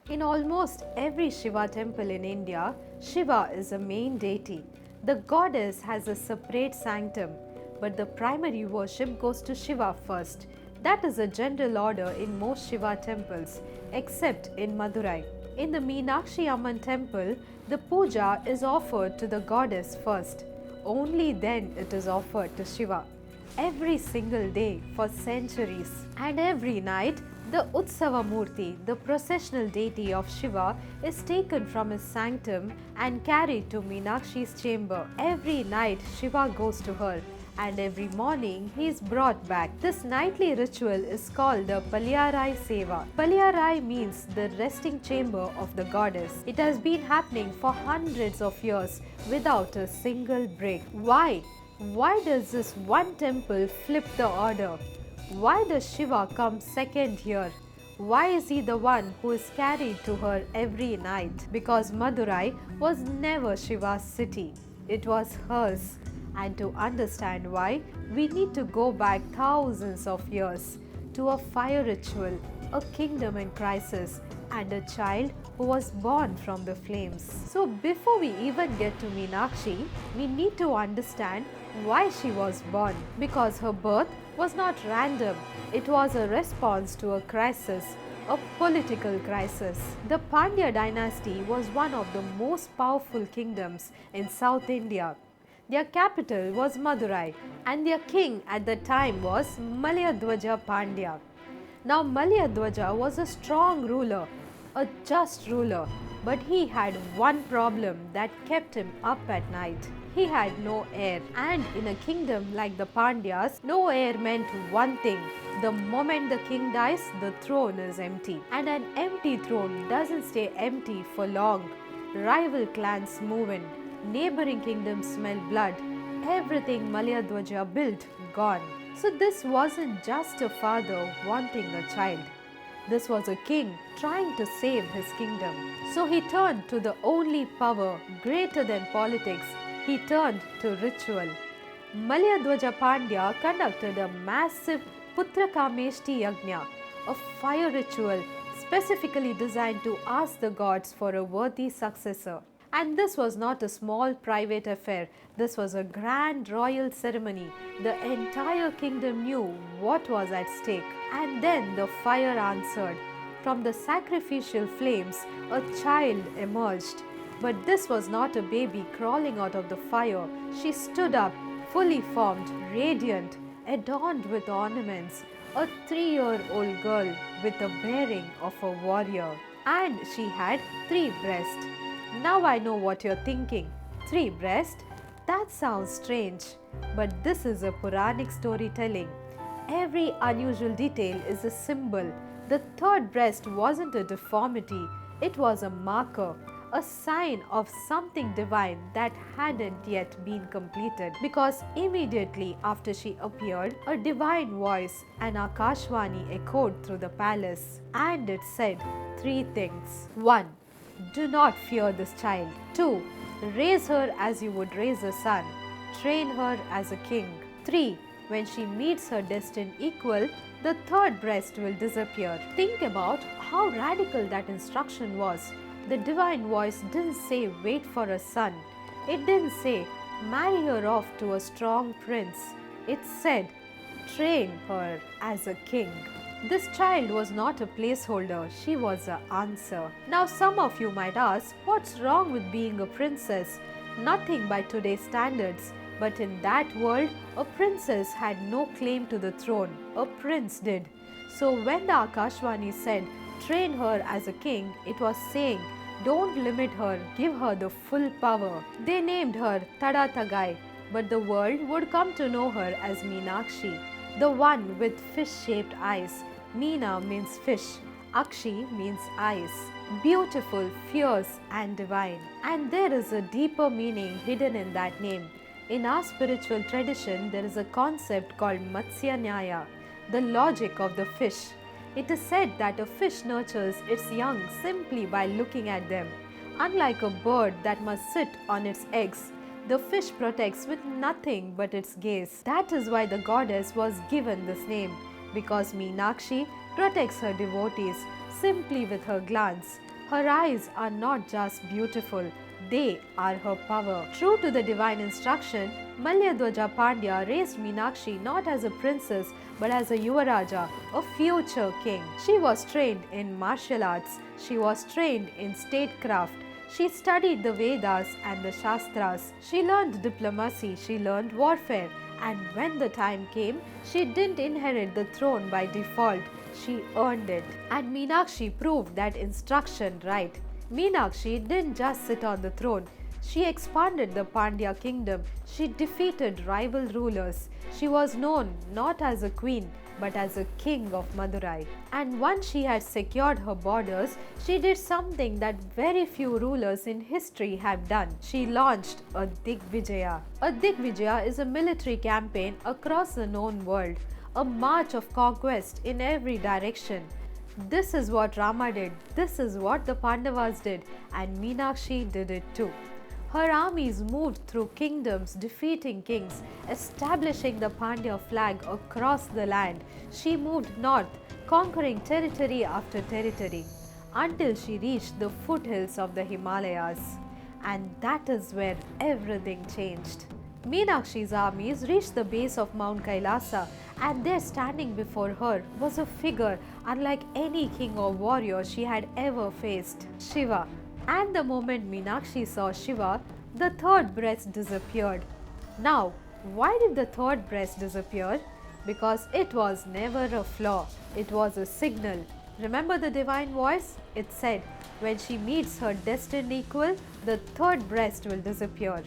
In almost every Shiva temple in India, Shiva is a main deity. The goddess has a separate sanctum, but the primary worship goes to Shiva first. That is a general order in most Shiva temples, except in Madurai. In the Meenakshi Amman temple, the puja is offered to the goddess first. Only then it is offered to Shiva. Every single day for centuries. And every night, the Utsava Murti, the processional deity of Shiva, is taken from his sanctum and carried to Meenakshi's chamber. Every night, Shiva goes to her, and every morning he is brought back. This nightly ritual is called the Palyarai Seva. Palyarai means the resting chamber of the goddess. It has been happening for hundreds of years without a single break. Why? Why does this one temple flip the order? Why does Shiva come second here? Why is he the one who is carried to her every night? Because Madurai was never Shiva's city. It was hers. And to understand why, we need to go back thousands of years to a fire ritual, a kingdom in crisis, and a child who was born from the flames. So before we even get to Meenakshi, we need to understand why she was born. Because her birth was not random. It was a response to a crisis, a political crisis. The Pandya dynasty was one of the most powerful kingdoms in South India. Their capital was Madurai, and their king at the time was Malayadwaja Pandya. Now Malayadwaja was a strong ruler, a just ruler, but he had one problem that kept him up at night. He had no heir, and in a kingdom like the Pandyas, no heir meant one thing. The moment the king dies, the throne is empty. And an empty throne doesn't stay empty for long. Rival clans move in. Neighboring kingdoms smell blood. Everything Malayadwaja built, gone. So this wasn't just a father wanting a child. This was a king trying to save his kingdom. So he turned to the only power greater than politics. He turned to ritual. Malayadwaja Pandya conducted a massive Putrakameshti Yajna, a fire ritual specifically designed to ask the gods for a worthy successor. And this was not a small private affair. This was a grand royal ceremony. The entire kingdom knew what was at stake. And then the fire answered. From the sacrificial flames, a child emerged. But this was not a baby crawling out of the fire. She stood up, fully formed, radiant, adorned with ornaments, a 3-year-old girl with the bearing of a warrior. And she had 3 breasts. Now I know what you're thinking. 3 breasts? That sounds strange. But this is a Puranic storytelling. Every unusual detail is a symbol. The 3rd breast wasn't a deformity, it was a marker, a sign of something divine that hadn't yet been completed. Because immediately after she appeared, a divine voice, an Akashvani, echoed through the palace, and it said 3 things. 1. Do not fear this child. 2. Raise her as you would raise a son. Train her as a king. 3. When she meets her destined equal, the 3rd breast will disappear. Think about how radical that instruction was. The divine voice didn't say wait for a son. It didn't say marry her off to a strong prince. It said train her as a king. This child was not a placeholder, she was the answer. Now some of you might ask, what's wrong with being a princess? Nothing by today's standards. But in that world, a princess had no claim to the throne. A prince did. So when the Akashvani said, train her as a king, it was saying, don't limit her, give her the full power. They named her Tada Tagai, but the world would come to know her as Meenakshi, the one with fish-shaped eyes. Meena means fish, Akshi means eyes. Beautiful, fierce and divine. And there is a deeper meaning hidden in that name. In our spiritual tradition, there is a concept called Matsya Nyaya, the logic of the fish. It is said that a fish nurtures its young simply by looking at them. Unlike a bird that must sit on its eggs, the fish protects with nothing but its gaze. That is why the goddess was given this name, because Meenakshi protects her devotees simply with her glance. Her eyes are not just beautiful, they are her power. True to the divine instruction, Malyadwaja Pandya raised Meenakshi not as a princess but as a Yuvaraja, a future king. She was trained in martial arts, she was trained in statecraft, she studied the Vedas and the Shastras, she learned diplomacy, she learned warfare, and when the time came, she didn't inherit the throne by default, she earned it. And Meenakshi proved that instruction right. Meenakshi didn't just sit on the throne. She expanded the Pandya kingdom. She defeated rival rulers. She was known not as a queen but as a king of Madurai. And once she had secured her borders, she did something that very few rulers in history have done. She launched a Digvijaya. A Digvijaya is a military campaign across the known world, a march of conquest in every direction. This is what Rama did, this is what the Pandavas did, and Meenakshi did it too. Her armies moved through kingdoms, defeating kings, establishing the Pandya flag across the land. She moved north, conquering territory after territory, until she reached the foothills of the Himalayas. And that is where everything changed. Meenakshi's armies reached the base of Mount Kailasa, and there standing before her was a figure unlike any king or warrior she had ever faced, Shiva. And the moment Meenakshi saw Shiva, the third breast disappeared. Now, why did the third breast disappear? Because it was never a flaw, it was a signal. Remember the divine voice? It said, when she meets her destined equal, the third breast will disappear.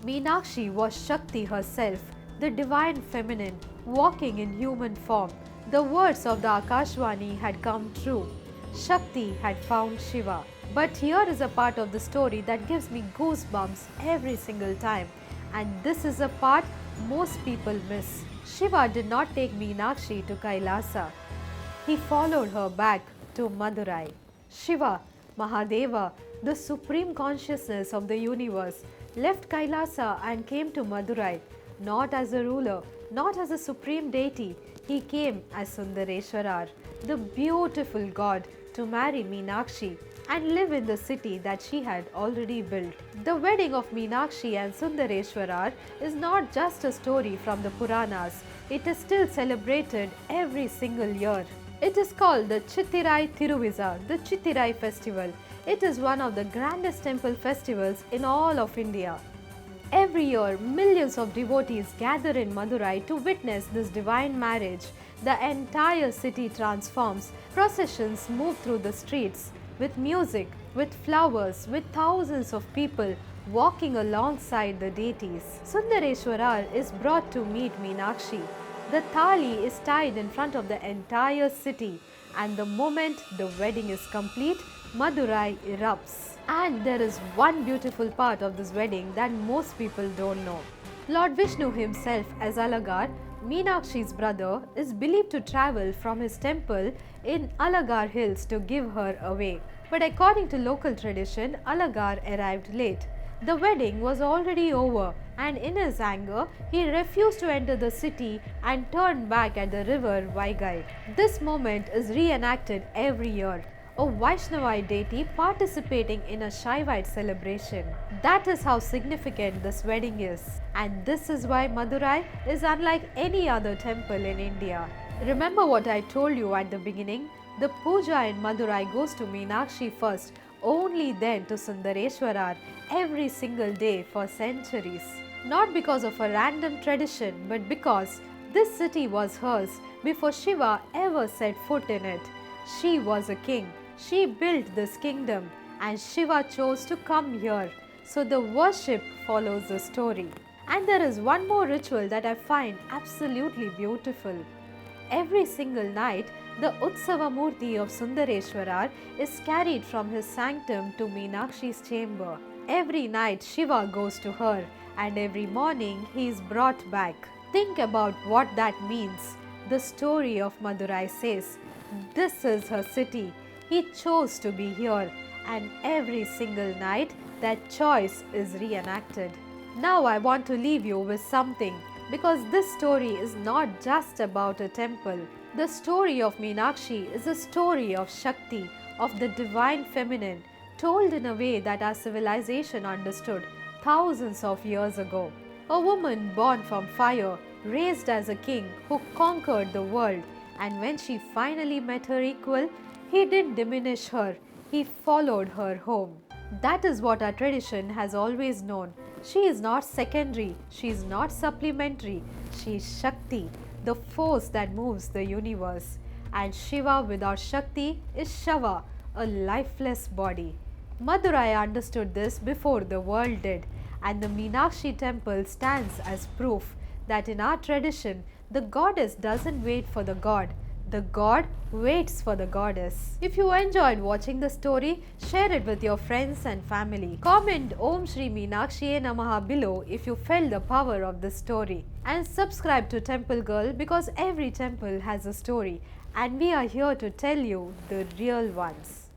Meenakshi was Shakti herself, the divine feminine, walking in human form. The words of the Akashvani had come true. Shakti had found Shiva. But here is a part of the story that gives me goosebumps every single time. And this is a part most people miss. Shiva did not take Meenakshi to Kailasa. He followed her back to Madurai. Shiva, Mahadeva, the supreme consciousness of the universe, left Kailasa and came to Madurai, not as a ruler, not as a supreme deity. He came as Sundareshwarar, the beautiful god, to marry Meenakshi and live in the city that she had already built. The wedding of Meenakshi and Sundareshwarar is not just a story from the Puranas, it is still celebrated every single year. It is called the Chittirai Thiruviza, the Chittirai festival. It is one of the grandest temple festivals in all of India. Every year, millions of devotees gather in Madurai to witness this divine marriage. The entire city transforms. Processions move through the streets with music, with flowers, with thousands of people walking alongside the deities. Sundareshwarar is brought to meet Meenakshi. The thali is tied in front of the entire city, and the moment the wedding is complete, Madurai erupts. And there is one beautiful part of this wedding that most people don't know. Lord Vishnu himself as Alagar, Meenakshi's brother, is believed to travel from his temple in Alagar hills to give her away. But according to local tradition, Alagar arrived late. The wedding was already over, and in his anger, he refused to enter the city and turned back at the river Vaigai. This moment is reenacted every year. A Vaishnavite deity participating in a Shaivite celebration. That is how significant this wedding is. And this is why Madurai is unlike any other temple in India. Remember what I told you at the beginning? The puja in Madurai goes to Meenakshi first, only then to Sundareshwarar every single day for centuries. Not because of a random tradition, but because this city was hers before Shiva ever set foot in it. She was a king. She built this kingdom and Shiva chose to come here. So the worship follows the story. And there is one more ritual that I find absolutely beautiful. Every single night, the Utsava Murti of Sundareshwarar is carried from his sanctum to Meenakshi's chamber. Every night Shiva goes to her and every morning he is brought back. Think about what that means. The story of Madurai says, this is her city. He chose to be here, and every single night that choice is reenacted. Now I want to leave you with something, because this story is not just about a temple. The story of Meenakshi is a story of Shakti, of the divine feminine, told in a way that our civilization understood thousands of years ago. A woman born from fire, raised as a king who conquered the world, and when she finally met her equal, he didn't diminish her, he followed her home. That is what our tradition has always known. She is not secondary, she is not supplementary, she is Shakti, the force that moves the universe. And Shiva without Shakti is Shava, a lifeless body. Madurai understood this before the world did, and the Meenakshi temple stands as proof that in our tradition, the goddess doesn't wait for the god waits for the goddess. If you enjoyed watching the story, share it with your friends and family. Comment Om Shri Meenakshiye Namaha below if you felt the power of this story. And subscribe to Temple Girl because every temple has a story and we are here to tell you the real ones.